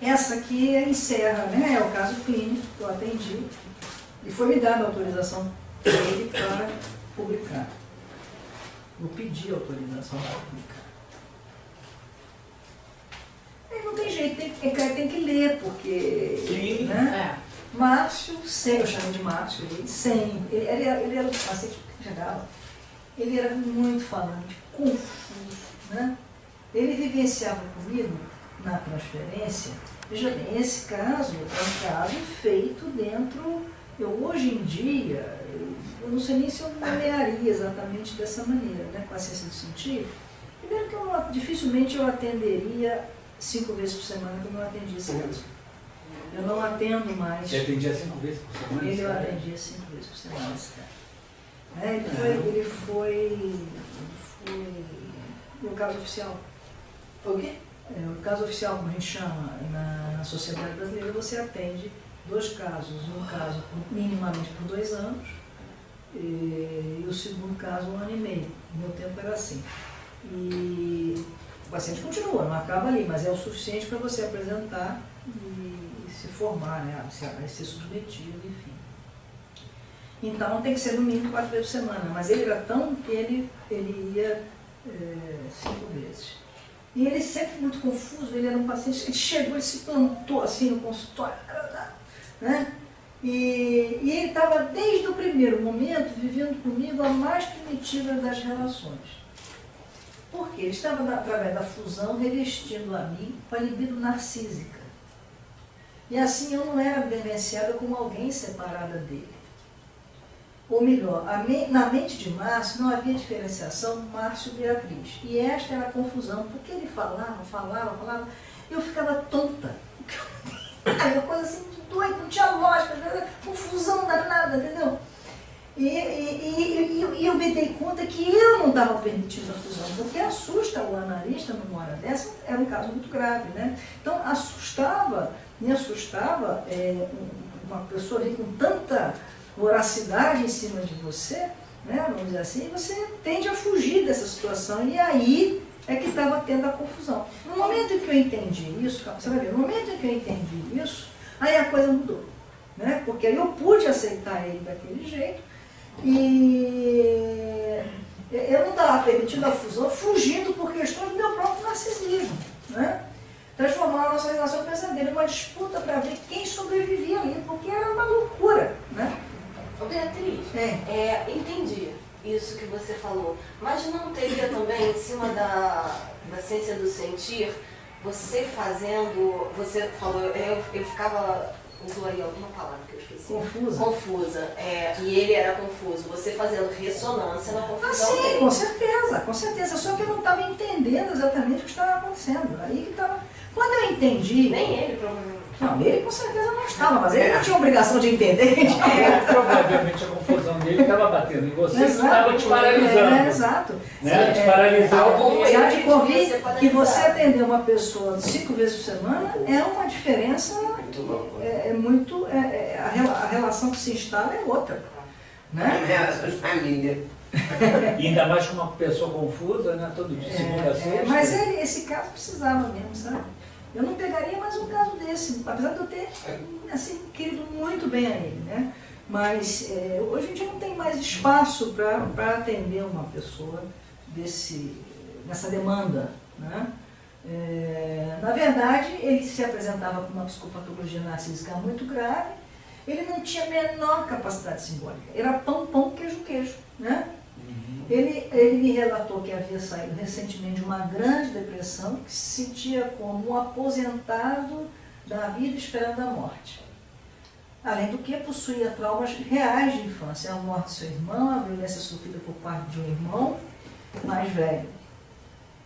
essa aqui encerra, né? É o caso clínico que eu atendi e foi me dada a autorização dele para publicar. Eu pedi autorização para publicar. Aí não tem jeito, tem que ler, porque... Sim, né? Márcio, sem, eu chamei de Márcio, ele era um paciente que chegava, ele era muito falante, confuso, né? Ele vivenciava comigo na transferência. Veja bem, esse caso é um caso feito dentro, hoje em dia, eu não sei nem se eu nomearia exatamente dessa maneira, né, com a ciência do sentir. Primeiro que dificilmente eu atenderia 5 vezes por semana, como eu atendia esse caso. Eu não atendo mais. Você atendia 5 vezes por semana? Eu atendia 5 vezes por semana esse cara. Ele foi no caso oficial. Foi o quê? O caso oficial, como a gente chama na sociedade brasileira, você atende 2 casos. Um caso minimamente por 2 anos e o segundo caso 1 ano e meio. No meu tempo era assim. E o paciente continua, não acaba ali, mas é o suficiente para você apresentar e se formar, né, ser submetido, enfim. Então tem que ser no mínimo 4 vezes por semana, mas ele era tão que ele ia 5 vezes. E ele sempre muito confuso, ele era um paciente, ele chegou, ele se plantou assim no consultório, né? E ele estava desde o primeiro momento vivendo comigo a mais primitiva das relações. Porque ele estava, através da fusão, revestindo a mim com a libido narcísica. E assim eu não era vivenciada como alguém separada dele. Ou melhor, na mente de Márcio não havia diferenciação Márcio e Beatriz. E esta era a confusão, porque ele falava, eu ficava tonta. Aí uma coisa assim, doida, não tinha lógica, confusão danada, entendeu? E eu me dei conta que eu não estava permitindo a fusão, porque assusta o analista numa hora dessa, era um caso muito grave, né? Então me assustava uma pessoa vir com tanta voracidade em cima de você, né, vamos dizer assim, e você tende a fugir dessa situação, e aí é que estava tendo a confusão. No momento em que eu entendi isso, você vai ver, no momento em que eu entendi isso, aí a coisa mudou, né, porque aí eu pude aceitar ele daquele jeito, e eu não estava permitindo a fusão, fugindo por questões do meu próprio narcisismo, né, transformar a nossa relação em pesadelo, uma disputa para ver quem sobrevivia ali, porque era uma loucura, né. Beatriz, entendi isso que você falou, mas não teria também, em cima da ciência do sentir, você fazendo, você falou, eu ficava, usou aí alguma palavra que eu esqueci. Confusa, e ele era confuso, você fazendo ressonância na confusão dele. Com certeza, só que eu não estava entendendo exatamente o que estava acontecendo, aí que estava, quando eu entendi... Nem ele, provavelmente. Não, ele com certeza não estava, mas ele não tinha obrigação de entender. Provavelmente a confusão dele estava batendo em você, que estava te paralisando. Exato. Né? Te paralisou. Já te convido que você atender uma pessoa 5 vezes por semana é uma diferença, a relação que se instala é outra. Né? Relação de família. E ainda mais com uma pessoa confusa, né? Todo dia, segunda a sexta. Mas esse caso precisava mesmo, sabe? Eu não pegaria mais um caso desse, apesar de eu ter assim, querido muito bem a ele, né? Mas hoje em dia não tem mais espaço para atender uma pessoa nessa demanda, né? Na verdade, ele se apresentava com uma psicopatologia narcísica muito grave, ele não tinha a menor capacidade simbólica, era pão, queijo, né? Ele me relatou que havia saído recentemente de uma grande depressão, que se sentia como um aposentado da vida esperando a morte. Além do que possuía traumas reais de infância, a morte do seu irmão, a violência sofrida por parte de um irmão mais velho.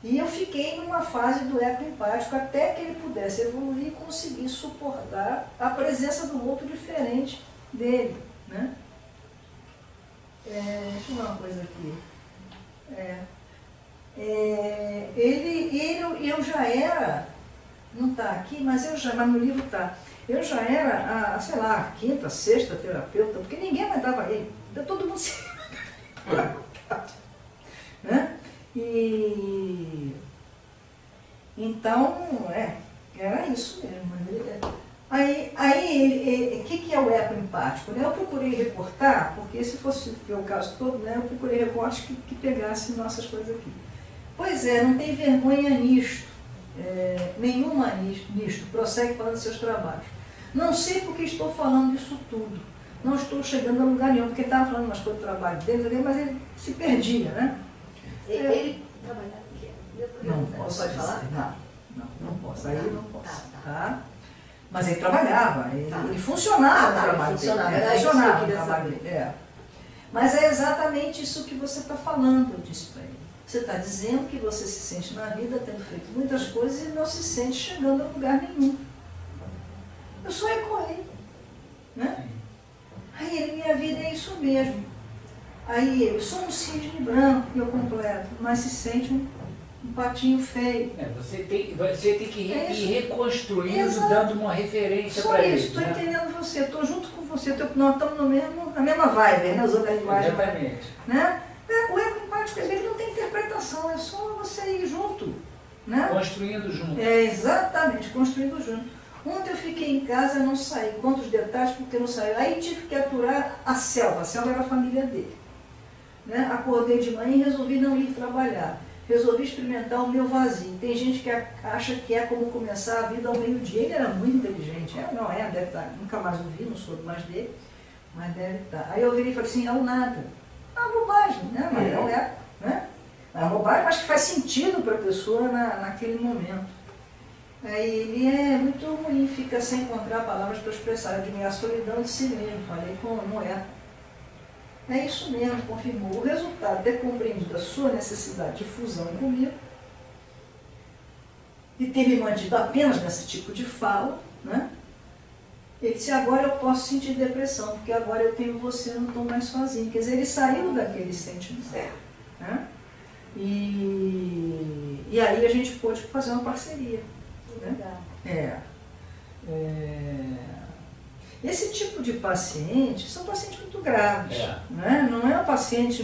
E eu fiquei numa fase do eco empático até que ele pudesse evoluir e conseguir suportar a presença do outro diferente dele, né? Deixa eu ver uma coisa aqui. Eu já era, não está aqui, mas no livro está. Eu já era, sei lá, a 5ª, 6ª terapeuta, porque ninguém aguentava ele. Todo mundo se... né? E então, era isso mesmo. didático, né? Eu procurei recortar, porque se fosse ver o caso todo, né, eu procurei recortes que pegassem nossas coisas aqui. Pois é, não tem vergonha nisto, nenhuma nisto, prossegue falando dos seus trabalhos. Não sei porque estou falando isso tudo, não estou chegando a lugar nenhum, porque ele estava falando umas coisas do trabalho dele, mas ele se perdia, né? Ele trabalhava o quê? Não posso pode falar? Não posso, aí eu não posso, tá? Mas ele trabalhava, ele funcionava no trabalho dele. Funcionava no trabalho dele. Mas é exatamente isso que você está falando, eu disse para ele. Você está dizendo que você se sente na vida tendo feito muitas coisas e não se sente chegando a lugar nenhum. Eu só ecoei, né? Aí ele, minha vida é isso mesmo. Aí ele, sou um cisne branco que eu completo, mas se sente um patinho feio. Você tem que ir reconstruindo, dando uma referência para ele. Só isso, estou entendendo você, estou junto com você, nós estamos na mesma vibe, né? As outras linguagens. Exatamente. Né? O ego empático ele não tem interpretação, é só você ir junto. Né? Construindo junto. Exatamente, construindo junto. Ontem eu fiquei em casa, não saí, conto os detalhes porque não saí. Aí tive que aturar a Selva era a família dele. Né? Acordei de manhã e resolvi não ir trabalhar. Resolvi experimentar o meu vazio. Tem gente que acha que é como começar a vida ao meio-dia. Ele era muito inteligente. Deve estar. Nunca mais ouvi, não soube mais dele, mas deve estar. Aí eu virei e falei assim, é o nada. É uma bobagem, né? Mas não é, né? É uma bobagem, mas que faz sentido para a pessoa naquele momento. Aí ele é muito ruim, fica sem encontrar palavras para expressar. Eu digo, é a solidão de si mesmo. Falei, não é. É isso mesmo, confirmou. O resultado de ter compreendido a sua necessidade de fusão comigo e ter me mantido apenas nesse tipo de fala, né? Ele disse, agora eu posso sentir depressão, porque agora eu tenho você, eu não estou mais sozinho. Quer dizer, ele saiu daquele sentimento. Né? E aí a gente pôde fazer uma parceria. Né? Esse tipo de paciente são pacientes muito graves. Né? Não é um paciente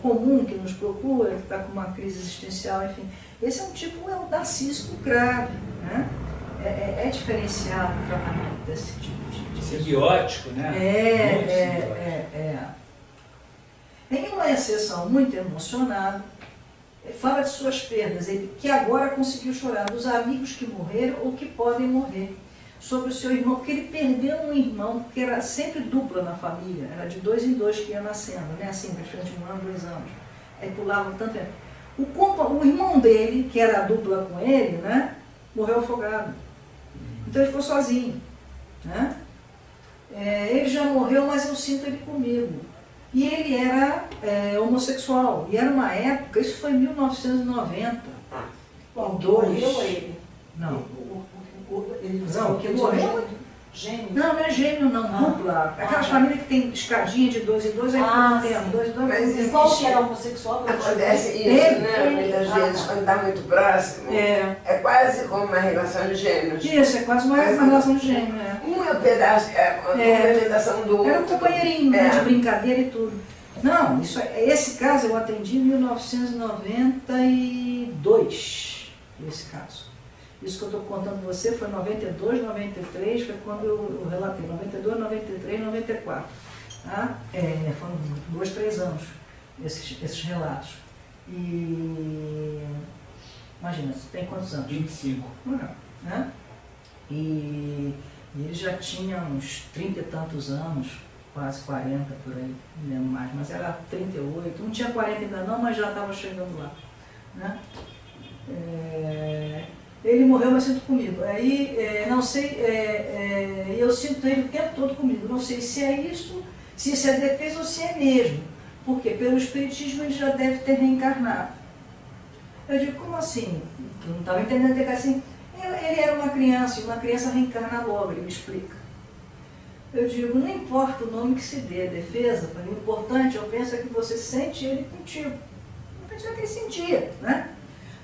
comum que nos procura, que está com uma crise existencial, enfim. Esse é um tipo, é um narcísico grave. Né? É diferenciado o tratamento desse tipo de simbiótico, né? Em uma exceção muito emocionada, fala de suas perdas, ele que agora conseguiu chorar dos amigos que morreram ou que podem morrer, sobre o seu irmão, porque ele perdeu um irmão, porque era sempre dupla na família, era de 2 em 2 que ia nascendo, né? Assim, praticamente 1 ano, 2 anos. Aí pulavam tanto tempo. O irmão dele, que era a dupla com ele, né? Morreu afogado. Então ele ficou sozinho. Né? Ele já morreu, mas eu sinto ele comigo. E ele era homossexual. E era uma época, isso foi em 1990. Bom, morreu ele? Não. Não, que morreu? Gêmeo? Não é gêmeo não, dupla. Aquelas famílias que tem escadinha de 2 em 2, aí tem 2 em 2. Mas qual que era homossexual? Acontece isso, né? Muitas vezes, quando está muito próximo, é quase como uma relação de gêmeos. Isso, é quase uma relação de gêmeo. Um é o pedaço, a complementação do outro. Era um companheirinho, de brincadeira e tudo. Não, esse caso eu atendi em 1992, esse caso. Isso que eu estou contando para você foi 92, 93, foi quando eu relatei, 92, 93, 94. Tá? Foram 2, 3 anos esses relatos. E imagina, você tem quantos anos? 25. Né? E ele já tinha uns 30 e tantos anos, quase 40 por aí, não lembro mais, mas era 38, não tinha 40 ainda não, mas já estava chegando lá. Né? Ele morreu, mas sinto comigo. Aí, não sei, eu sinto ele o tempo todo comigo. Não sei se é isso, se isso é defesa ou se é mesmo. Porque pelo espiritismo ele já deve ter reencarnado. Eu digo, como assim? Eu não estava entendendo que assim. Ele era uma criança, e uma criança reencarna logo, ele me explica. Eu digo, não importa o nome que se dê, a defesa, o importante, eu penso, é que você sente ele contigo. Eu pensei que ele sentia, né?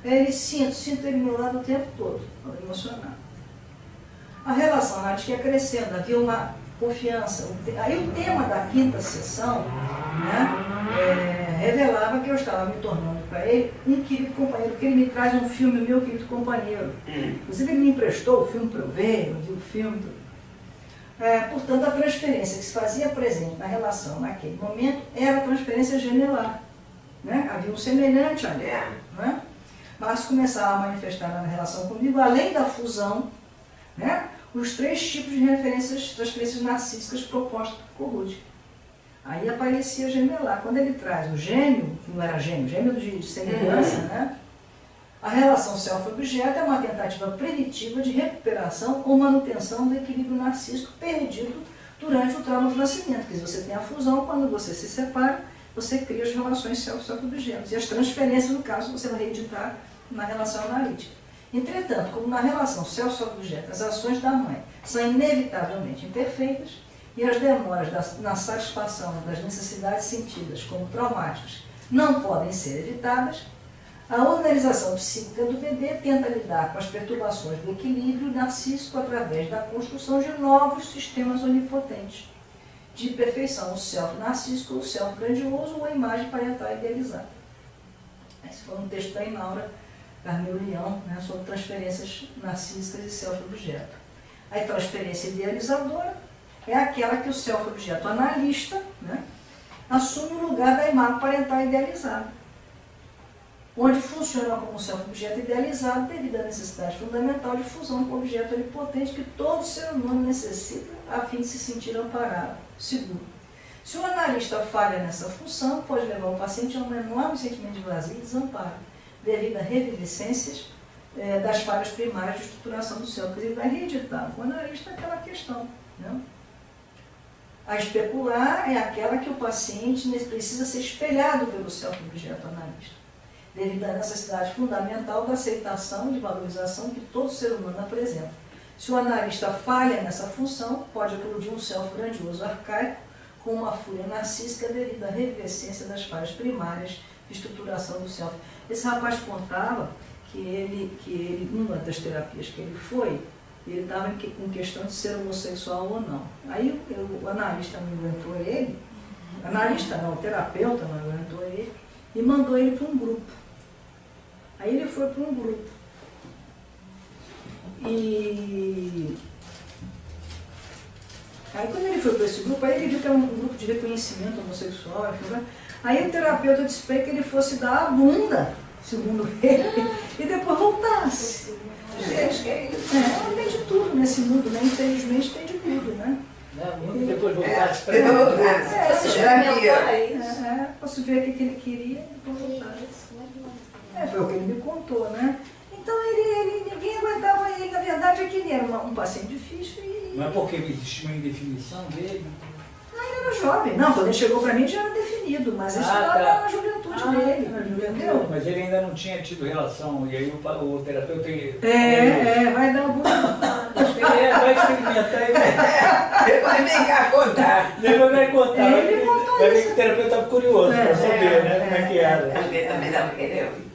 Ele sinto ele do meu lado o tempo todo, emocionado. A relação náutica ia crescendo, havia uma confiança. Aí o tema da 5ª sessão, né, revelava que eu estava me tornando para ele um querido companheiro, porque ele me traz um filme, meu querido companheiro. Inclusive ele me emprestou o filme para eu ver, eu vi o filme. Portanto, a transferência que se fazia presente na relação naquele momento era a transferência gemelar. Né? Havia um semelhante ali. Né? Mas começava a manifestar na relação comigo, além da fusão, né? Os 3 tipos de transferências narcísicas propostas por Rudd. Aí aparecia a gemelar. Quando ele traz o gêmeo, que não era gêmeo, gêmeo de semelhança, né? A relação self-objeto é uma tentativa primitiva de recuperação ou manutenção do equilíbrio narcísico perdido durante o trauma do nascimento. Quer dizer, você tem a fusão, quando você se separa, você cria as relações self-objetos. E as transferências, no caso, você vai reeditar na relação analítica. Entretanto, como na relação self-objeto, as ações da mãe são inevitavelmente imperfeitas e as demoras na satisfação das necessidades sentidas como traumáticas não podem ser evitadas, a organização psíquica do bebê tenta lidar com as perturbações do equilíbrio narcísico através da construção de novos sistemas onipotentes de perfeição, o self-narcísico, o self-grandioso ou a imagem parental idealizada. Esse foi um texto da Inaura Carneiro Leão, né, sobre transferências narcísicas e self-objeto. A transferência idealizadora é aquela que o self-objeto analista, né, assume o lugar da imagem parental idealizada, onde funciona como self-objeto idealizado devido à necessidade fundamental de fusão com o objeto onipotente que todo ser humano necessita a fim de se sentir amparado, seguro. Se o analista falha nessa função, pode levar o paciente a um enorme sentimento de vazio e desamparo, devido a revivescências das falhas primárias de estruturação do self. Ele vai reeditar o analista aquela questão. Né? A especular é aquela que o paciente precisa ser espelhado pelo self-objeto analista, devido à necessidade fundamental da aceitação e de valorização que todo ser humano apresenta. Se o analista falha nessa função, pode eclodir um self grandioso arcaico com uma fúria narcísica devido à revivescência das falhas primárias de estruturação do self. Esse rapaz contava que ele, numa das terapias que ele foi, ele estava com questão de ser homossexual ou não. Aí o analista não aguentou ele, o terapeuta não aguentou ele, e mandou ele para um grupo. Aí ele foi para um grupo. E aí quando ele foi para esse grupo, aí ele viu que era um grupo de reconhecimento homossexual. Aí o terapeuta disse para ele que ele fosse dar a bunda, segundo ele, e depois voltasse. Gente, que é isso? Tem de tudo nesse mundo, né? Infelizmente tem de tudo, né? E depois voltasse para posso ver o que ele queria e depois voltasse. Foi o que ele me contou, né? Então ninguém aguentava ele, na verdade é que ele era um paciente difícil e... Mas por que existia uma indefinição dele? Ele era jovem. Não, quando ele chegou para mim já era definido, mas isso era na juventude dele, entendeu? Mas ele ainda não tinha tido relação, e aí o terapeuta... vai dar algum... vai experimentar. Depois vem cá contar. Depois vai contar. Ele contou vai ver isso. que o terapeuta estava curioso para saber, né, como é que era. Ele também estava querendo.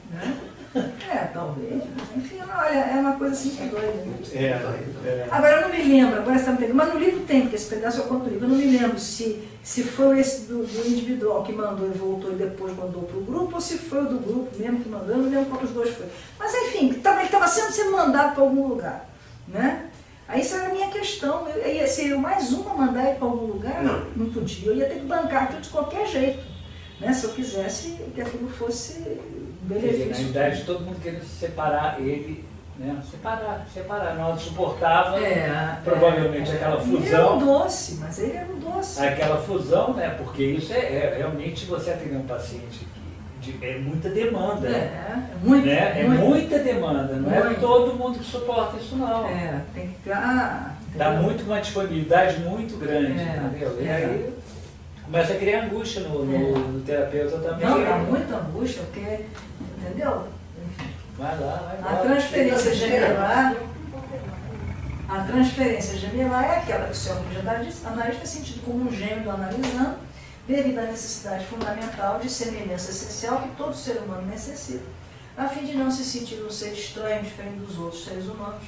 Talvez. Enfim, olha, é uma coisa assim que é doida. Agora eu não me lembro, agora você está me pegando, mas no livro tem, porque esse pedaço eu conto no livro. Eu não me lembro se foi esse do individual que mandou e voltou e depois mandou para o grupo, ou se foi o do grupo mesmo que mandou. Eu não lembro qual dos dois foi. Mas enfim, ele estava sempre sendo mandado para algum lugar. Né? Aí isso era a minha questão. Eu ia ser eu mais uma mandar ele para algum lugar? Não podia. Eu ia ter que bancar tudo de qualquer jeito. Né? Se eu quisesse que aquilo fosse benefício. Na verdade, todo mundo querendo separar ele, né? Separar. Não suportava, provavelmente, aquela fusão. Ele era um doce, mas ele era um doce. Aquela fusão, né? Porque isso realmente você atender um paciente que é muita demanda. Muita demanda. Não é todo mundo que suporta isso, não. Tem que ter. Dá uma disponibilidade muito grande, entendeu? E aí começa a criar angústia no terapeuta também. Não, dá muita angústia, porque, entendeu? Vai lá. A transferência gemelar é aquela que o seu analista é sentido como um gêmeo do analisando, devido à necessidade fundamental de semelhança essencial que todo ser humano necessita, a fim de não se sentir um ser estranho, diferente dos outros seres humanos.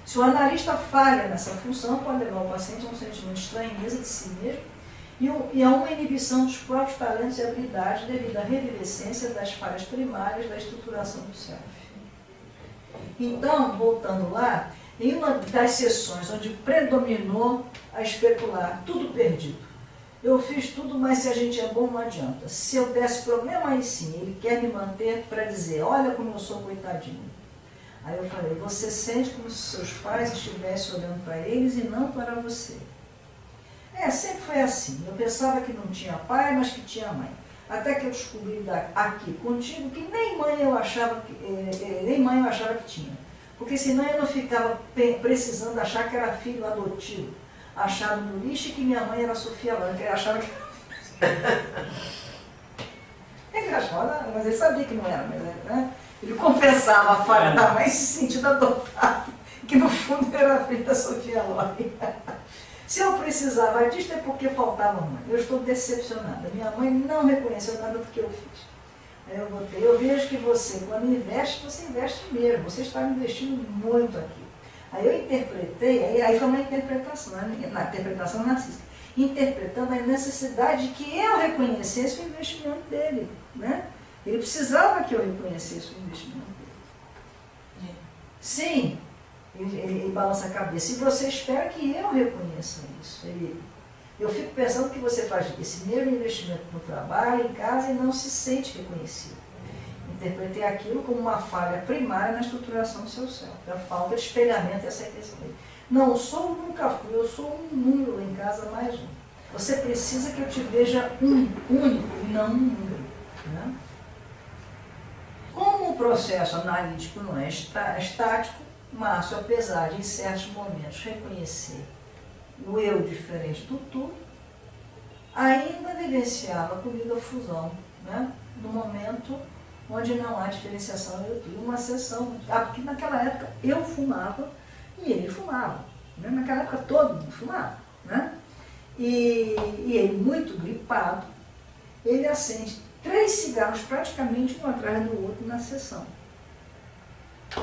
Se o analista falha nessa função, pode levar o paciente a um sentimento de estranheza de si mesmo e a uma inibição dos próprios talentos e habilidades devido à revivescência das falhas primárias da estruturação do self. Então, voltando lá, em uma das sessões onde predominou a especular, tudo perdido. Eu fiz tudo, mas se a gente é bom não adianta. Se eu desse problema, aí sim, ele quer me manter para dizer, olha como eu sou coitadinho. Aí eu falei, você sente como se seus pais estivessem olhando para eles e não para você. Sempre foi assim. Eu pensava que não tinha pai, mas que tinha mãe. Até que eu descobri aqui contigo que nem mãe eu achava que tinha. Porque senão eu não ficava precisando achar que era filho adotivo, achado no lixo e que minha mãe era Sofia Lanka. Eu achava que era... É engraçado, mas ele sabia que não era, mas né? Ele compensava a falha da mãe se sentindo adotado, que no fundo era filho da Sofia Lanka. Se eu precisava disso é porque faltava mãe. Eu estou decepcionada. Minha mãe não reconheceu nada do que eu fiz. Aí eu botei, eu vejo que você, quando investe, você investe mesmo. Você está investindo muito aqui. Aí eu interpretei, aí foi uma interpretação, na interpretação narcísica, interpretando a necessidade de que eu reconhecesse o investimento dele. Né? Ele precisava que eu reconhecesse o investimento dele. Sim. Ele balança a cabeça. E você espera que eu reconheça isso. Eu fico pensando que você faz esse mesmo investimento no trabalho, em casa, e não se sente reconhecido. Interpretei aquilo como uma falha primária na estruturação do seu cérebro. A falta de espelhamento e aceitação. Não sou, nunca fui. Eu sou um número em casa, mais um. Você precisa que eu te veja único e não um número. Né? Como o processo analítico não é estático, Márcio, apesar de, em certos momentos, reconhecer o eu diferente do tu, ainda vivenciava comigo a fusão, né? No momento onde não há diferenciação eu tu. Uma sessão, porque naquela época eu fumava e ele fumava. Né? Naquela época todo mundo fumava. Né? E ele, muito gripado, ele acende 3 cigarros praticamente um atrás do outro na sessão.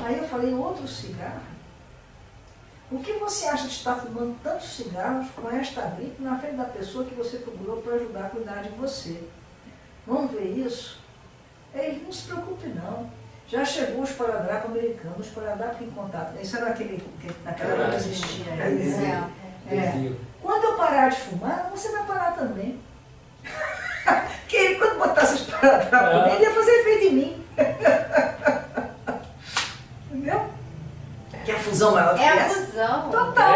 Aí eu falei, outro cigarro? O que você acha de estar fumando tantos cigarros com esta gripe na frente da pessoa que você procurou para ajudar a cuidar de você? Vamos ver isso? Ele, não se preocupe não. Já chegou o esparadrapo americano, o esparadrapo em contato. Isso era naquela época existia. Quando eu parar de fumar, você vai parar também. Porque ele, quando botasse o esparadrapo nele, ia fazer efeito em mim. Entendeu? Que é a fusão maior do que essa. É a fusão. Total.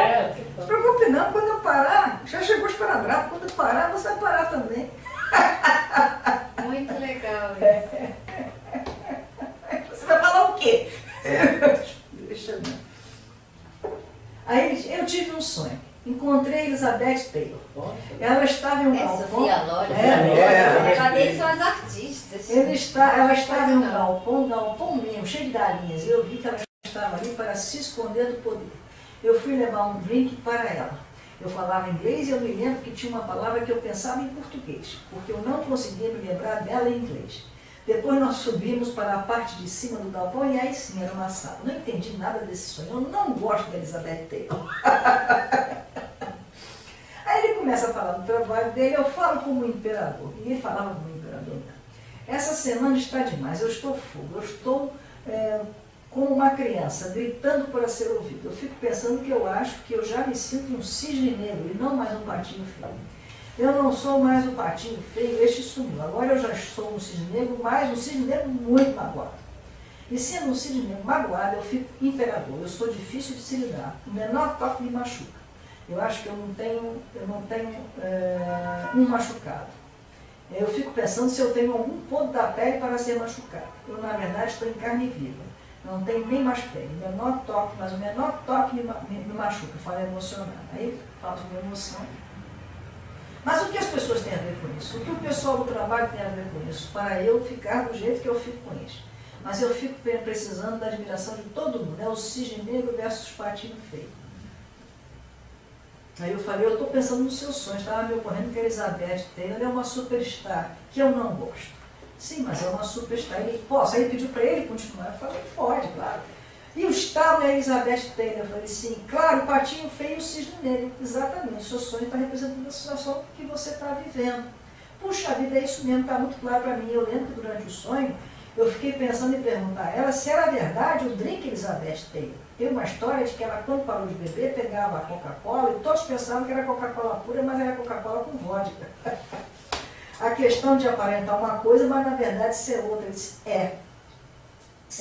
Não se preocupe não, quando eu parar, já chegou o esparadrapo, quando eu parar, você vai parar também. Muito legal isso. Você vai falar o quê? Deixa eu ver. Aí eu tive um sonho. Encontrei Elizabeth Taylor. Ela estava em um galpão. Sofia Loren. Eles são as artistas. Ela estava em um galpão mesmo, cheio de galinhas. E eu vi que ela estava ali para se esconder do poder. Eu fui levar um drink para ela. Eu falava inglês e eu me lembro que tinha uma palavra que eu pensava em português, porque eu não conseguia me lembrar dela em inglês. Depois nós subimos para a parte de cima do galpão e aí sim era uma sala. Não entendi nada desse sonho. Eu não gosto da Elizabeth Taylor. Aí ele começa a falar do trabalho dele, eu falo como imperador. E ele falava como imperador. Essa semana está demais, eu estou fogo, eu estou como uma criança, gritando para ser ouvido. Eu fico pensando que eu acho que eu já me sinto um cisne negro e não mais um patinho feio. Eu não sou mais um patinho feio, este sumiu. Agora eu já sou um cisne negro, mas um cisne negro muito magoado. E sendo um cisne negro magoado, eu fico imperador. Eu sou difícil de se lidar. O menor toque me machuca. Eu acho que eu não tenho um machucado. Eu fico pensando se eu tenho algum ponto da pele para ser machucado. Eu, na verdade, estou em carne viva. Não tenho nem mais pele. O menor toque, mas o menor toque me machuca. Eu falo emocionado. Aí falo sobre emoção. Mas o que as pessoas têm a ver com isso? O que o pessoal do trabalho tem a ver com isso? Para eu ficar do jeito que eu fico com isso. Mas eu fico precisando da admiração de todo mundo. É o cisne negro versus patinho feio. Aí eu falei, eu estou pensando nos seus sonhos. Estava me ocorrendo que a Elizabeth Taylor é uma superstar, que eu não gosto. Sim, mas é uma superstar. Ele, posso? Aí ele pediu para ele continuar. Eu falei, pode, claro. E o estado é a Elizabeth Taylor. Eu falei, sim, claro, o patinho feio e o cisne negro. Exatamente, o seu sonho está representando a situação que você está vivendo. Puxa vida, é isso mesmo, está muito claro para mim. Eu lembro que durante o sonho, eu fiquei pensando em perguntar a ela se era verdade o drink Elizabeth Taylor. Tem uma história de que ela, quando parou de beber, pegava a Coca-Cola e todos pensavam que era Coca-Cola pura, mas era Coca-Cola com vodka. A questão de aparentar uma coisa, mas na verdade ser outra. Isso é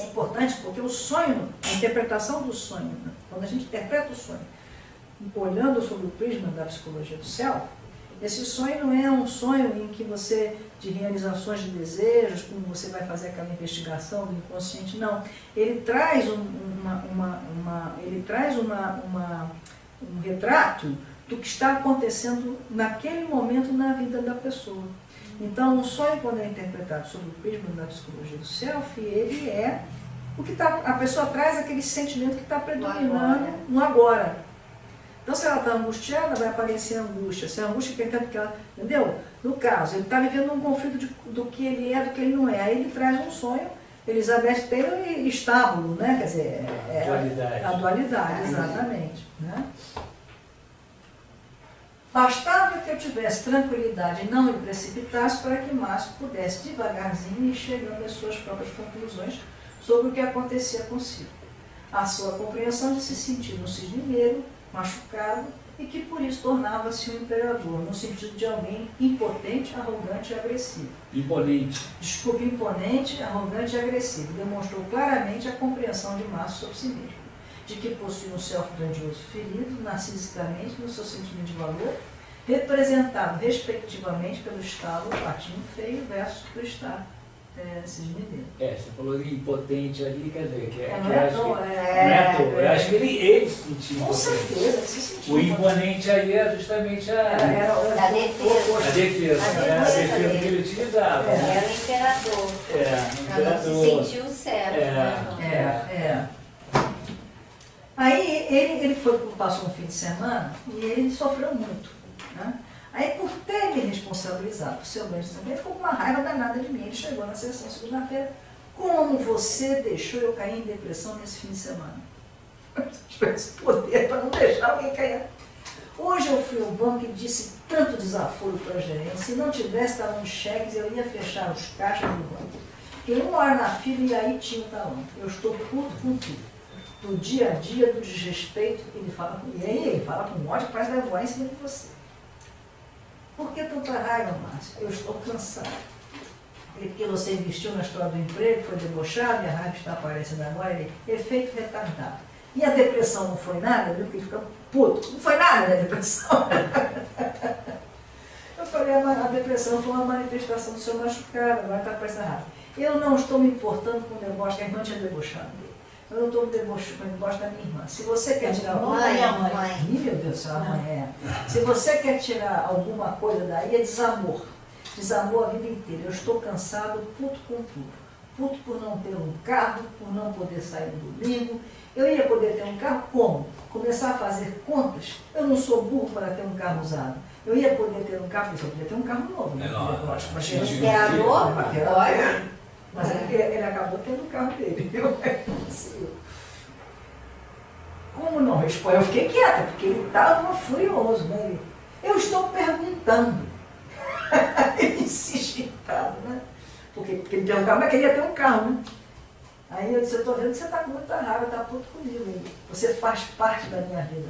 importante porque o sonho, a interpretação do sonho, né? Quando a gente interpreta o sonho, olhando sobre o prisma da psicologia do self, esse sonho não é um sonho em que você, de realizações de desejos, como você vai fazer aquela investigação do inconsciente, não. Ele traz um retrato do que está acontecendo naquele momento na vida da pessoa. Então, o sonho, quando é interpretado sob o prisma da psicologia do self, ele é o que a pessoa traz aquele sentimento que está predominando no agora. Então, se ela está angustiada, vai aparecer angústia. Se a angústia quer que ela... Entendeu? No caso, ele está vivendo um conflito do que ele é, do que ele não é. Aí ele traz um sonho, Elizabeth Taylor e estábulo, né? Quer dizer, dualidade. A dualidade, exatamente. Né? Bastava que eu tivesse tranquilidade e não me precipitasse para que Márcio pudesse devagarzinho ir chegando às suas próprias conclusões sobre o que acontecia consigo. A sua compreensão de se sentir no cisne negro, machucado, e que por isso tornava-se um imperador, no sentido de alguém impotente, arrogante e agressivo. Imponente. Desculpe, imponente, arrogante e agressivo. Demonstrou claramente a compreensão de Márcio sobre si mesmo, de que possui um self grandioso ferido, narcisicamente, no seu sentimento de valor, representado respectivamente pelo estado patinho feio versus o estado cisne negro. Você falou de impotente ali, quer dizer, que eu acho que ele se sentiu com certeza, se sentiu. O imponente aí é justamente a defesa. A defesa que ele utilizava. Era o imperador. Ela se sentiu certo. Aí ele passou um fim de semana e ele sofreu muito. Né? Aí, por ter me responsabilizado por seu bem, ele ficou com uma raiva danada de mim. Ele chegou na sessão segunda-feira. Como você deixou eu cair em depressão nesse fim de semana? Se tivesse poder para não deixar alguém cair. Hoje eu fui ao banco e disse tanto desaforo para a gerência. Se não tivesse talão de cheques, eu ia fechar os caixas do banco. Fiquei 1 hora na fila e aí tinha o talão. Eu estou puto com tudo. Do dia a dia, do desrespeito, ele fala com ódio que parece que vai voar em cima de você. Por que tanta raiva, Márcio? Eu estou cansado. Porque você investiu na história do emprego, foi debochado, e a raiva está aparecendo agora, efeito retardado. E a depressão não foi nada, viu? Porque ele fica puto. Não foi nada da depressão. Eu falei, a depressão foi uma manifestação do seu machucado, agora está aparecendo raiva. Eu não estou me importando com o deboche, que a irmã tinha debochado dele. Eu não estou debochando com o deboche da minha irmã. Se você quer tirar mãe. Meu Deus do céu, a mãe é. Se você quer tirar alguma coisa daí, é desamor. Desamor a vida inteira. Eu estou cansado, puto com tudo. Puto por não ter um carro, por não poder sair no domingo. Eu ia poder ter um carro como? Começar a fazer contas. Eu não sou burro para ter um carro usado. Eu ia poder ter um carro, porque eu podia ter um carro novo. Né? Mas ele acabou tendo o carro dele. Como não responde? Eu fiquei quieta, porque ele estava furioso. Né? Eu estou perguntando. Ele insiste irritado, né? Porque ele tem um carro, mas queria ter um carro, né? Aí eu disse, eu estou vendo que você está com muita raiva, está puto comigo. Você faz parte da minha vida.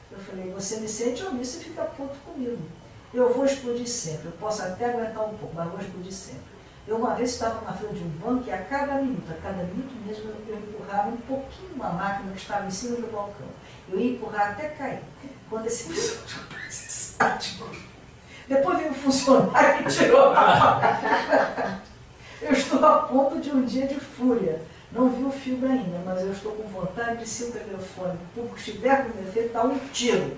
Eu falei, você me sente omisso e fica puto comigo. Eu vou explodir sempre. Eu posso até aguentar um pouco, mas vou explodir sempre. Eu uma vez estava na fila de um banco e a cada minuto mesmo, eu empurrava um pouquinho uma máquina que estava em cima do balcão. Eu ia empurrar até cair. Quando esse sádico. Depois veio um funcionário e tirou a máquina. Eu estou a ponto de um dia de fúria. Não vi o filme ainda, mas eu estou com vontade de, se o telefone público estiver com defeito, dar um tiro.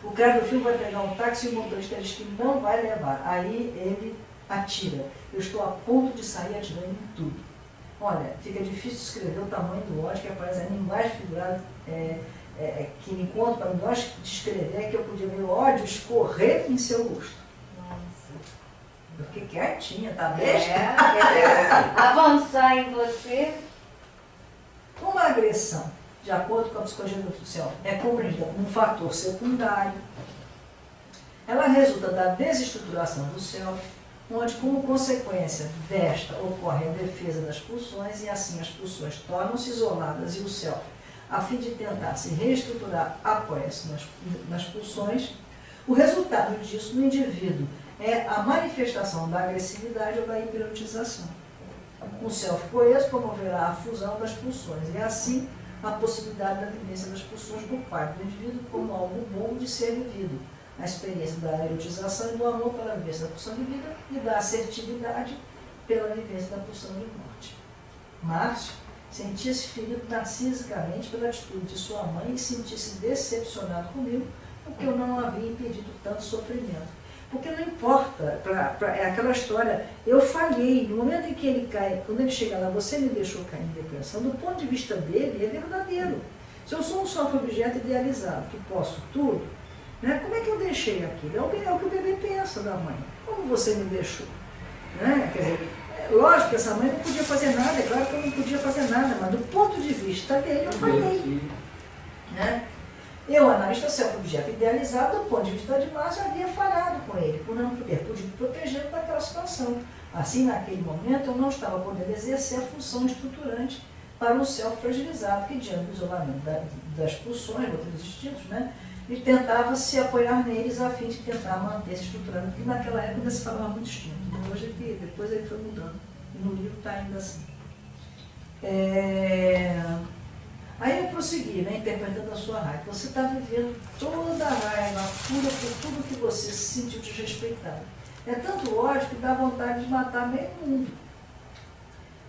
O cara do filme vai pegar um táxi e o motorista diz que não vai levar. Aí ele atira. Eu estou a ponto de sair atirando em tudo. Olha, fica difícil escrever o tamanho do ódio que aparece a linguagem figurada que me conta para nós descrever que eu podia ver o ódio escorrer em seu rosto. Nossa. Eu fiquei quietinha, tá besta? Avançar em você. Uma agressão, de acordo com a psicologia do self, é compreendida como um fator secundário. Ela resulta da desestruturação do self, onde, como consequência desta, ocorre a defesa das pulsões e assim as pulsões tornam-se isoladas e o self, a fim de tentar se reestruturar, apoia-se nas pulsões. O resultado disso no indivíduo é a manifestação da agressividade ou da hipererotização. O self coeso promoverá a fusão das pulsões e assim a possibilidade da vivência das pulsões por parte do indivíduo como algo bom de ser vivido, a experiência da erotização e do amor pela vivência da pulsão de vida e da assertividade pela vivência da pulsão de morte. Márcio sentia-se ferido narcisicamente pela atitude de sua mãe e sentia-se decepcionado comigo porque eu não havia impedido tanto sofrimento. Porque não importa, é aquela história, eu falhei, no momento em que ele cai, quando ele chega lá, você me deixou cair em depressão, do ponto de vista dele, é verdadeiro. Se eu sou um sofre-objeto idealizado, que posso tudo, né, como é que eu deixei aquilo? É o que o bebê pensa da mãe. Como você me deixou? Né? Quer dizer, lógico que essa mãe não podia fazer nada, é claro que eu não podia fazer nada, mas do ponto de vista dele, eu falhei. Né? Eu, analista self-objeto idealizado, do ponto de vista de Márcio, havia falhado com ele, por não ter podido protegê-lo daquela situação. Assim, naquele momento, eu não estava podendo exercer a função estruturante para um self fragilizado, que diante do isolamento das pulsões, outros instintos, né, ele tentava se apoiar neles a fim de tentar manter-se estruturando, porque naquela época ainda se falava muito instinto. Hoje, depois ele foi mudando, e no livro está ainda assim. Aí eu prossegui, né, interpretando a sua raiva. Você está vivendo toda a raiva, a fúria por tudo que você se sentiu desrespeitado. É tanto ódio que dá vontade de matar meio mundo.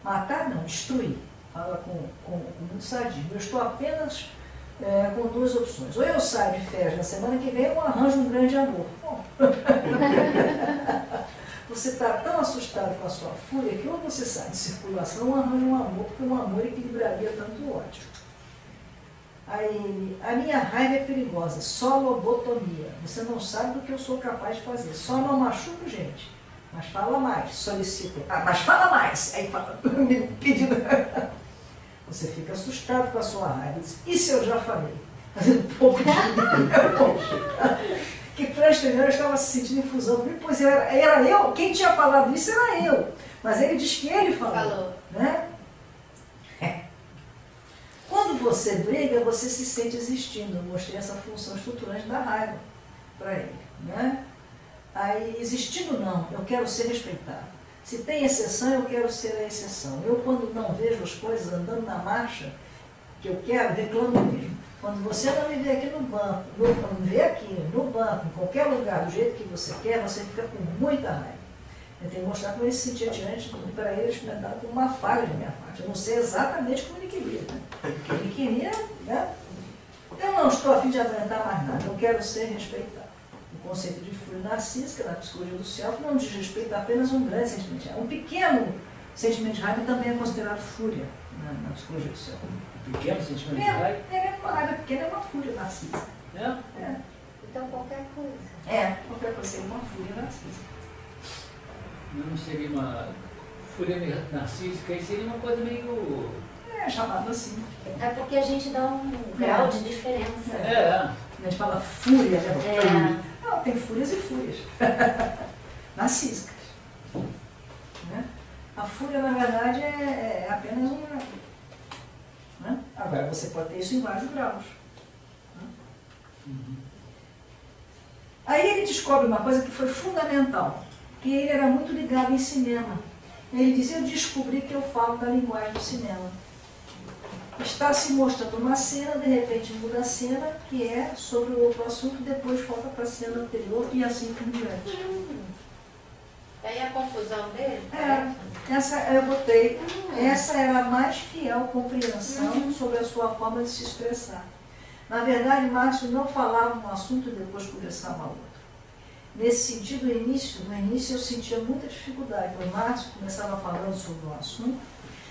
Matar não, destruir. Fala com muito sadismo. Eu estou apenas com duas opções. Ou eu saio de férias na semana que vem ou arranjo um grande amor. Bom. Você está tão assustado com a sua fúria que ou você sai de circulação ou arranja um amor, porque um amor equilibraria tanto ódio. Aí, a minha raiva é perigosa, só lobotomia. Você não sabe do que eu sou capaz de fazer. Só não machuco, gente. Mas fala mais, solicito. Mas fala mais. Aí fala, me pedindo. Você fica assustado com a sua raiva. Isso eu já falei. Fazendo um pouco de que transtorno, eu estava se sentindo infusão. Pois era eu, quem tinha falado isso era eu. Mas ele diz que ele falou. Né? Quando você briga, você se sente existindo. Eu mostrei essa função estruturante da raiva para ele. Né? Aí, existindo não, eu quero ser respeitado. Se tem exceção, eu quero ser a exceção. Eu, quando não vejo as coisas andando na marcha que eu quero, reclamo mesmo. Quando você não me vê aqui no banco, me vê aqui no banco, em qualquer lugar, do jeito que você quer, você fica com muita raiva. Eu tenho que mostrar como ele se sentia diante, para ele experimentar como uma falha da minha parte. Eu não sei exatamente como ele queria. Né? Ele queria, né? Eu não estou a fim de aguentar mais nada, eu quero ser respeitado. O conceito de fúria narcísica, na psicologia do self, não diz respeito a apenas um grande sentimento de raiva. Um pequeno sentimento de raiva também é considerado fúria na psicologia do self. Pequeno sentimento de raiva? Uma raiva pequena é uma fúria narcísica. É. Então qualquer coisa. Qualquer coisa seria uma fúria narcísica. Não seria uma fúria narcísica, aí seria uma coisa meio... chamado assim. É porque a gente dá um grau de diferença. A gente fala fúria, né? Não, tem fúrias e fúrias. Narcísicas. Né? A fúria, na verdade, é apenas uma... Né? Agora, você pode ter isso em vários graus. Né? Aí ele descobre uma coisa que foi fundamental, que ele era muito ligado em cinema. Ele dizia, eu descobri que eu falo da linguagem do cinema. Está se mostrando uma cena, de repente muda a cena, que é sobre o outro assunto, depois volta para a cena anterior e assim por diante. Aí a confusão dele? Essa eu botei. Essa era a mais fiel compreensão sobre a sua forma de se expressar. Na verdade, Márcio não falava um assunto e depois começava outro. Nesse sentido, no início eu sentia muita dificuldade. O Márcio começava falando sobre um assunto,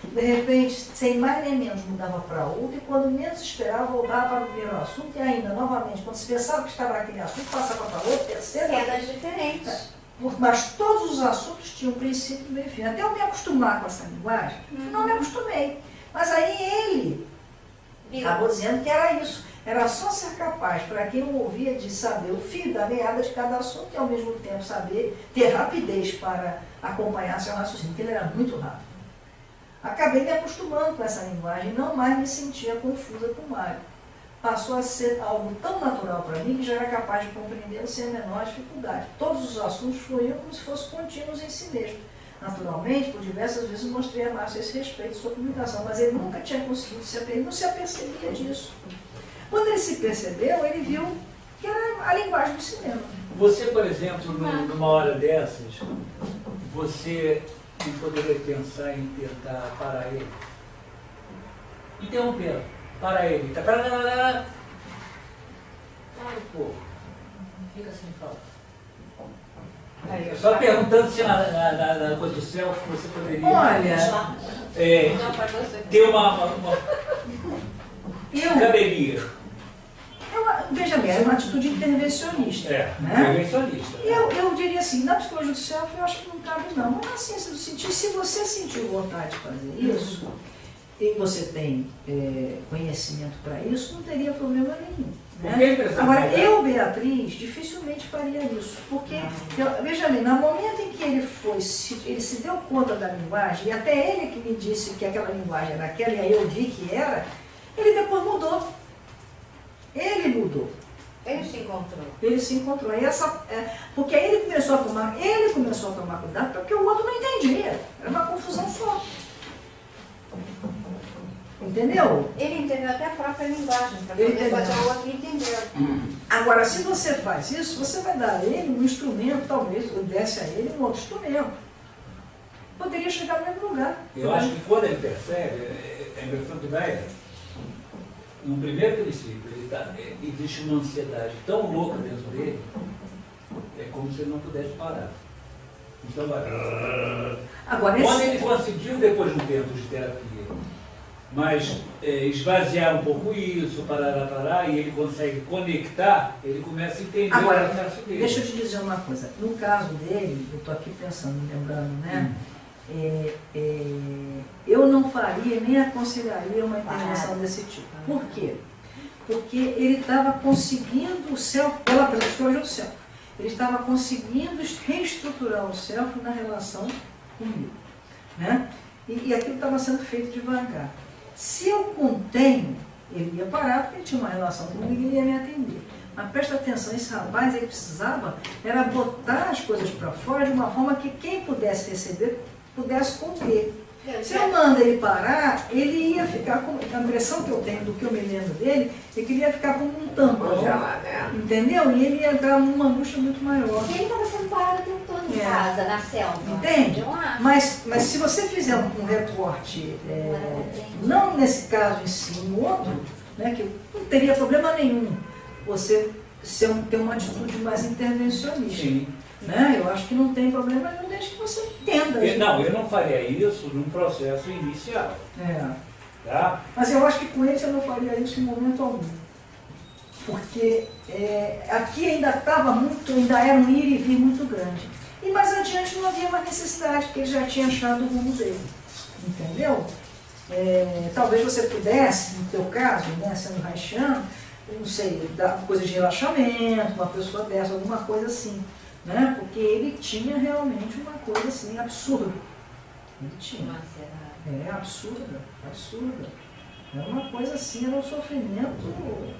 de repente, sem mais nem menos, mudava para outro, e quando menos esperava, voltava para o primeiro assunto, e ainda, novamente, quando se pensava que estava naquele assunto, passava para outro, terceiro. Cenas diferentes. Mas todos os assuntos tinham princípio, meio e fim. Até eu me acostumar com essa linguagem, não me acostumei. Mas aí ele acabou dizendo que era isso. Era só ser capaz, para quem não ouvia, de saber o fio da meada de cada assunto e ao mesmo tempo saber ter rapidez para acompanhar seu raciocínio, porque ele era muito rápido. Acabei me acostumando com essa linguagem, não mais me sentia confusa com o Mário. Passou a ser algo tão natural para mim que já era capaz de compreendê-lo sem a menor dificuldade. Todos os assuntos fluíam como se fossem contínuos em si mesmo. Naturalmente, por diversas vezes mostrei a Márcio esse respeito, sua comunicação, mas ele nunca tinha conseguido se aperceber, ele não se apercebia disso. Quando ele se percebeu, ele viu que era a linguagem do cinema. Você, por exemplo, numa hora dessas, você não poderia pensar em tentar parar ele? Interromper, parar ele. Ai, pô, fica sem falta. Só perguntando se na coisa do selfie você poderia ter uma caberia. Veja bem, é uma atitude intervencionista. Intervencionista. Eu diria assim, na psicologia do selfie eu acho que não cabe não. Mas na ciência do sentir, se você sentiu vontade de fazer isso, e você tem conhecimento para isso, não teria problema nenhum. Né? Agora, eu, Beatriz, dificilmente faria isso, porque, veja bem, no momento em que ele se deu conta da linguagem, e até ele que me disse que aquela linguagem era aquela, e aí eu vi que era, ele depois mudou. Ele mudou. Ele se encontrou. Ele se encontrou. Porque aí ele começou a tomar cuidado, porque o outro não entendia. Era uma confusão só. Entendeu? Ele entendeu até a própria linguagem, para poder fazer o outro entender. Agora, se você faz isso, você vai dar a ele um instrumento, talvez, ou desse a ele um outro instrumento. Poderia chegar no mesmo lugar. Eu acho que quando ele percebe, a impressão que dá é, no primeiro princípio, existe uma ansiedade tão louca dentro dele, é como se ele não pudesse parar. Então, agora, quando ele conseguiu, depois de um tempo de terapia, mas esvaziar um pouco isso, parar, e ele consegue conectar, ele começa a entender o processo dele. Deixa eu te dizer uma coisa. No caso dele, eu estou aqui pensando, lembrando, né? Eu não faria nem aconselharia uma intervenção desse tipo. Por quê? Porque ele estava conseguindo o self, pela psicologia do self, ele estava conseguindo reestruturar o self na relação comigo. Né? E aquilo estava sendo feito devagar. Se eu contenho, ele ia parar porque ele tinha uma relação comigo e ele ia me atender. Mas presta atenção, esse rapaz ele precisava era botar as coisas para fora de uma forma que quem pudesse receber pudesse conter. Se eu mando ele parar, ele ia ficar com a impressão que eu tenho do que eu me lembro dele, é que ele ia ficar como um tampão, entendeu? E ele ia entrar numa angústia muito maior. E ele estava sendo parado o tempo todo em casa, na selva. Entende? Mas se você fizer um recorte, não nesse caso em si, no outro, né, que não teria problema nenhum você ter uma atitude mais intervencionista. Sim. Né? Eu acho que não tem problema nenhum desde que você entenda. Não, eu não faria isso num processo inicial. Tá? Mas eu acho que com ele eu não faria isso em momento algum. Porque aqui ainda era um ir e vir muito grande. E mais adiante não havia mais necessidade, porque ele já tinha achado o rumo dele. Entendeu? Talvez você pudesse, no teu caso, né, sendo haitiano, não sei, dar coisa de relaxamento, uma pessoa dessa, alguma coisa assim. Né? Porque ele tinha realmente uma coisa assim absurda. Ele tinha. Absurda. Era uma coisa assim, era um sofrimento.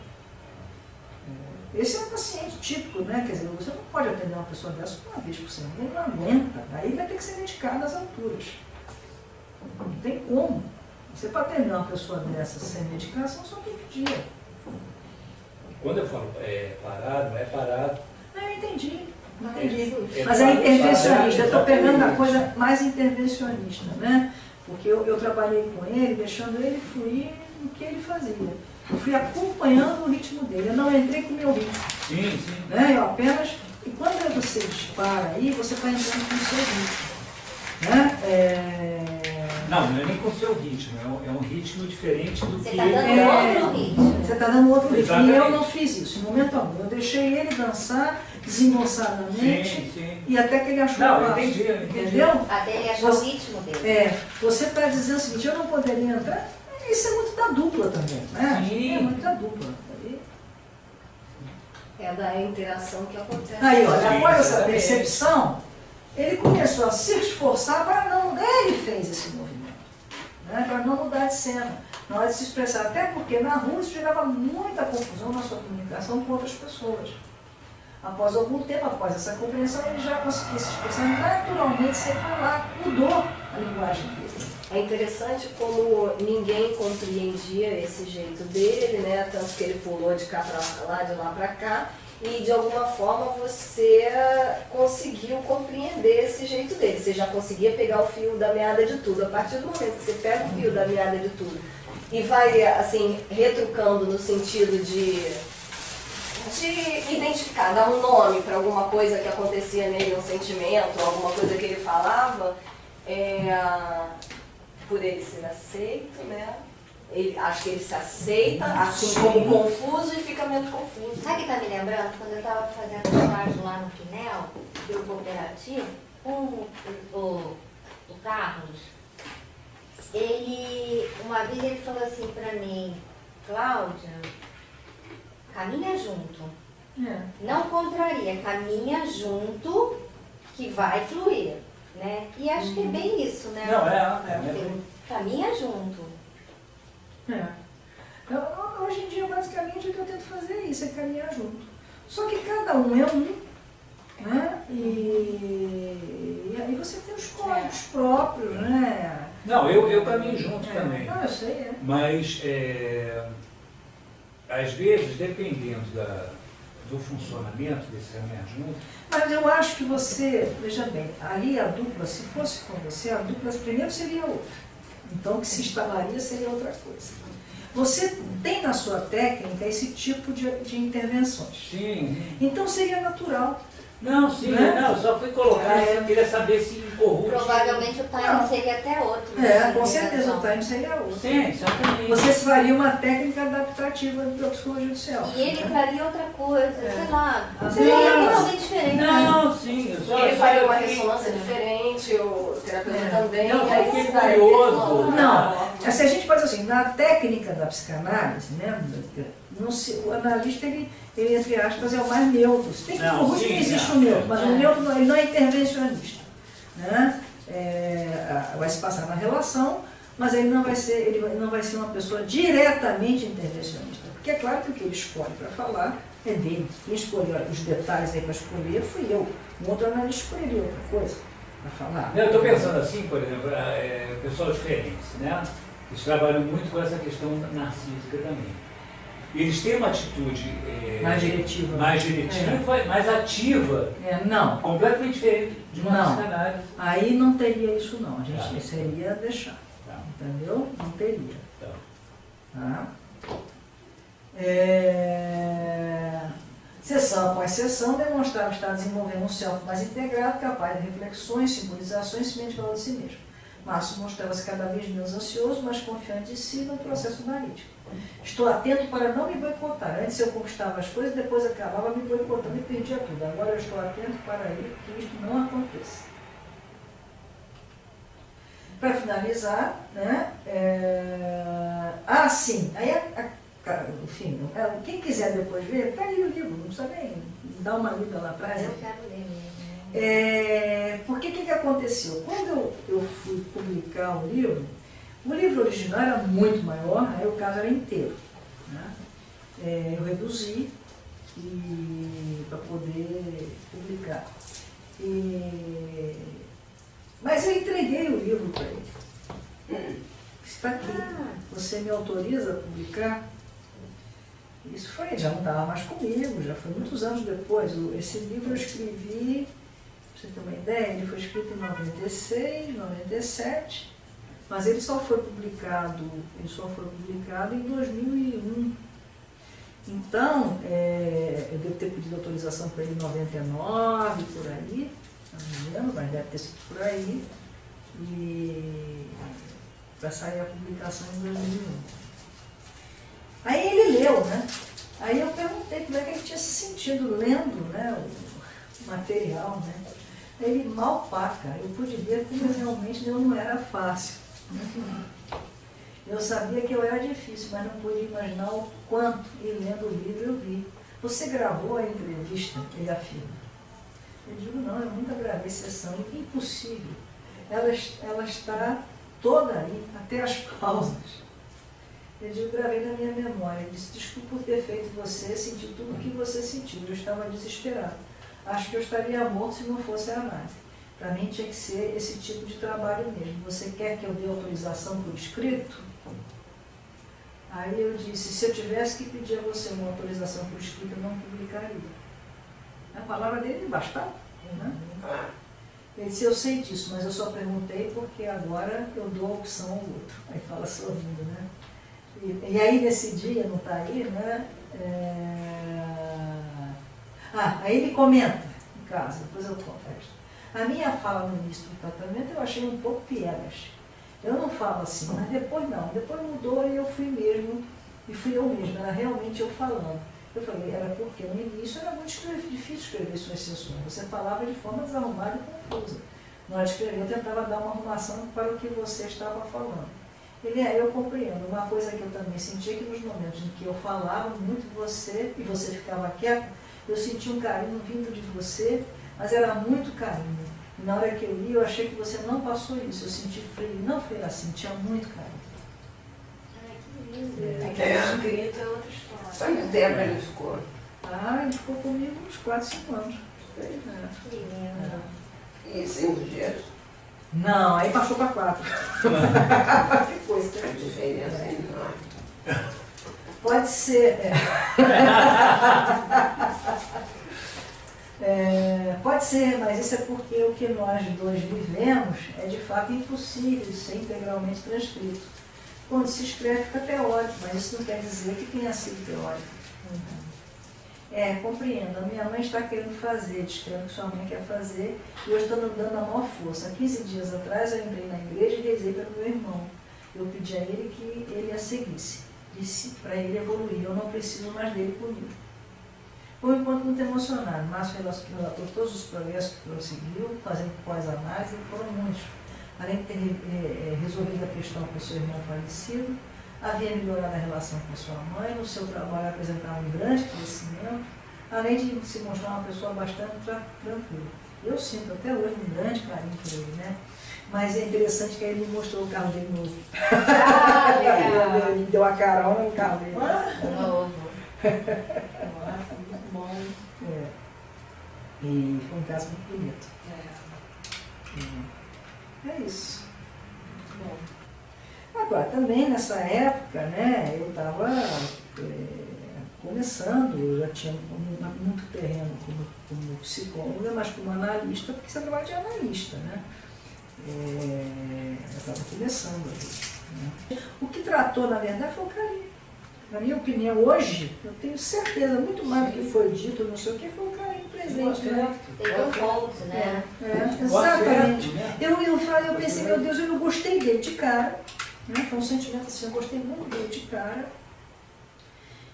Esse é um paciente típico, né? Quer dizer, você não pode atender uma pessoa dessa uma vez por semana, ele não aguenta. Aí vai ter que ser medicado às alturas. Não tem como. Você para atender uma pessoa dessa sem medicação só tem dia. Quando eu falo parado, não é parado. Não, eu entendi. Mas é intervencionista, eu estou pegando a coisa mais intervencionista, né? Porque eu trabalhei com ele, deixando ele fluir no que ele fazia. Eu fui acompanhando o ritmo dele, eu não entrei com o meu ritmo. Sim. Né? Eu apenas. E quando você dispara aí, você está entrando com o seu ritmo. Né? Não é nem com o seu ritmo, é um ritmo diferente do que ele outro ritmo. Você está dando outro ritmo. E eu não fiz isso, em momento algum. Eu deixei ele dançar desembolsadamente e até que ele achou o passo. Entendeu? Até ele achou o ritmo dele. Você está dizendo o seguinte, eu não poderia entrar, isso é muito da dupla também, né? Sim. É muito da dupla. É da interação que acontece. Aí, olha, após essa percepção, ele começou a se esforçar para não mudar. Ele fez esse movimento, né, para não mudar de cena, na hora de se expressar. Até porque na rua isso gerava muita confusão na sua comunicação com outras pessoas. Após algum tempo, após essa compreensão, ele já conseguia se expressar naturalmente sem falar. Mudou a linguagem dele. É interessante como ninguém compreendia esse jeito dele, né? Tanto que ele pulou de cá para lá, de lá para cá, e de alguma forma você conseguiu compreender esse jeito dele. Você já conseguia pegar o fio da meada de tudo. A partir do momento que você pega o fio da meada de tudo e vai, assim, retrucando no sentido de identificar, dar um nome para alguma coisa que acontecia nele, um sentimento, alguma coisa que ele falava, por ele ser aceito, né? Acho que ele se aceita, assim como confuso, e fica menos confuso. Sabe o que está me lembrando? Quando eu estava fazendo estágio lá no Pinel, do cooperativo, o Carlos, uma vez ele falou assim para mim, Cláudia, caminha junto. Não contraria, caminha junto que vai fluir, né? E acho que é bem isso, né? Não, caminha junto. Hoje em dia, basicamente, o que eu tento fazer é isso, é caminhar junto. Só que cada um é um, né? E aí você tem os códigos próprios, né? Não, eu caminho junto também. Não, eu sei, Mas, às vezes, dependendo do funcionamento desse caminhar junto... Mas eu acho que você, veja bem, ali a dupla, se fosse com você, a dupla primeiro seria outra. Então, o que se instalaria seria outra coisa. Você tem na sua técnica esse tipo de intervenções. Sim. Então, seria natural. Não, sim, né? Não, só fui colocar, eu queria saber se incorrupto. Provavelmente o time seria até outro. Com certeza o time seria outro. Sim, exatamente. Você faria uma técnica adaptativa da psicologia do céu. E ele faria outra coisa, sei lá, Seria totalmente diferente. Não, sim. Ele faria uma ressonância diferente, o terapeuta também. Não, eu fiquei curioso. Não, se a gente faz assim, na técnica da psicanálise, né, o analista, ele, entre aspas, é o mais neutro. Se bem que não existe o neutro, mas o neutro ele não é intervencionista. Né? Vai se passar na relação, mas ele não vai ser uma pessoa diretamente intervencionista. Porque é claro que o que ele escolhe para falar é dele. Quem escolheu os detalhes aí para escolher fui eu. Um outro analista escolheria outra coisa para falar. Eu estou pensando assim, por exemplo, pessoal diferente, né? Eles trabalham muito com essa questão narcísica também. Eles têm uma atitude mais diretiva, mais ativa, não, completamente diferente de uma psicanálise. Aí não teria isso não, a gente seria deixar, entendeu? Não teria. Tá? Sessão após sessão demonstrava estar desenvolvendo um self mais integrado, capaz de reflexões, simbolizações e ciente valor de si mesmo. Márcio mostrava-se cada vez menos ansioso, mas confiante de si no processo analítico. Estou atento para não me boicotar. Antes eu conquistava as coisas, depois acabava me boicotando e perdia tudo. Agora eu estou atento para que isto não aconteça. Para finalizar, né? Sim. Aí, enfim, quem quiser depois ver, está aí o livro, não precisa nem dar uma lida lá para eu quero ler mesmo. Porque o que aconteceu? Quando eu fui publicar o livro original era muito maior, aí o caso era inteiro. Né? Eu reduzi para poder publicar. Mas eu entreguei o livro para ele. Está aqui. Você me autoriza a publicar? Isso foi, já não estava mais comigo, já foi muitos anos depois. Esse livro eu escrevi, para você ter uma ideia, ele foi escrito em 96, 97, mas ele só foi publicado em 2001. Então, eu devo ter pedido autorização para ele em 99, por aí, não me lembro, mas deve ter sido por aí, e para sair a publicação em 2001. Aí ele leu, né? Aí eu perguntei como é que ele tinha se sentido lendo, né, o material, né? Aí ele, mal paca, eu pude ver como realmente eu não era fácil. Eu sabia que eu era difícil, mas não pude imaginar o quanto, e lendo o livro eu vi. você gravou a entrevista? Ele afirma. Eu digo, não, eu nunca gravei sessão, impossível. Ela está toda aí, até as pausas. Eu digo, gravei na minha memória. Ele disse, desculpa por ter feito você sentir tudo o que você sentiu. Eu estava desesperado. Acho que eu estaria morto se não fosse a análise. Para mim tinha que ser esse tipo de trabalho mesmo. Você quer que eu dê autorização por escrito? Aí eu disse, se eu tivesse que pedir a você uma autorização por escrito, eu não publicaria. A palavra dele bastava, né? Ele disse, eu sei disso, mas eu só perguntei porque agora eu dou a opção ao outro. Aí fala sorrindo, né? E aí nesse dia, não está aí, né? Aí ele comenta em casa, depois eu conto. A minha fala no início do tratamento eu achei um pouco piegas. Eu não falo assim, mas depois não. Depois mudou e eu fui mesmo, e fui eu mesma, era realmente eu falando. Eu falei, era porque no início era muito difícil escrever suas sessões. Você falava de forma desarrumada e confusa. Na hora de escrever, eu tentava dar uma arrumação para o que você estava falando. Eu compreendo. Uma coisa que eu também sentia que nos momentos em que eu falava muito você, e você ficava quieta, eu sentia um carinho vindo de você, mas era muito carinho. E na hora que eu li, eu achei que você não passou isso. Eu senti frio. Não foi assim, tinha muito carinho. Ai, que lindo. Aquele grito é outra história. Quanto tempo ele ficou? Ele ficou comigo uns 4, 5 anos. Que lindo. E 5 dias? Não, aí passou para 4. Que coisa. A diferença é enorme. Pode ser. Pode ser, mas isso é porque o que nós dois vivemos é de fato impossível de ser integralmente transcrito. Quando se escreve fica teórico, mas isso não quer dizer que tenha sido teórico. Compreendo. A minha mãe está querendo fazer, descreve o que sua mãe quer fazer, e eu estou dando a maior força. Há 15 dias atrás eu entrei na igreja e rezei pelo meu irmão. Eu pedi a ele que ele a seguisse, disse para ele evoluir, eu não preciso mais dele comigo. Foi um encontro muito emocionante. Márcio relatou todos os progressos que prosseguiu, fazendo pós-análise, foram muitos. Além de ter resolvido a questão com seu irmão falecido, havia melhorado a relação com sua mãe, no seu trabalho apresentava um grande crescimento, além de se mostrar uma pessoa bastante tranquila. Eu sinto até hoje um grande carinho por ele, né? Mas é interessante que ele me mostrou o carro dele novo. Ele deu a carona no carro dele. Novo. Nossa, muito bom. E foi um caso muito bonito. É isso. Muito bom. Agora, também nessa época, né, eu estava começando, eu já tinha muito terreno como psicóloga, mas como analista, porque você trabalha de analista, né? Eu estava começando ali. Né? O que tratou, na verdade, foi o carinho. Na minha opinião, hoje, eu tenho certeza, muito mais do que foi dito, não sei o que, foi o carinho presente. Né? Tem um ponto, né? Exatamente. Eu pensei, meu Deus, eu gostei dele de cara. Né? Foi um sentimento assim, eu gostei muito dele de cara.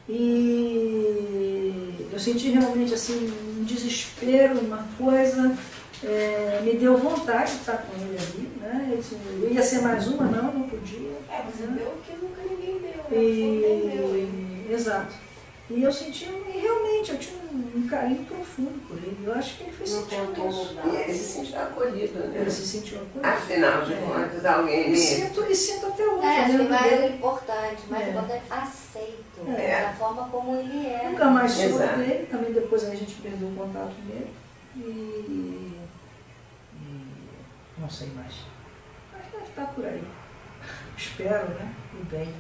E eu senti realmente assim, um desespero, uma coisa, me deu vontade de estar com ele ali, né? Eu ia ser mais uma, não podia. Você deu o que nunca ninguém deu, exato. E eu senti, realmente, eu tinha um carinho profundo por ele. Eu acho que ele foi sentindo isso. E ele se sentiu acolhido, né? Ele se sentiu acolhido. Afinal de contas, alguém mesmo. E sinto até hoje. Acho que mais importante, aceito da forma como ele é. Nunca mais soube dele, também depois a gente perdeu o contato dele. E não sei mais. Mas deve estar por aí. Espero, né? E bem.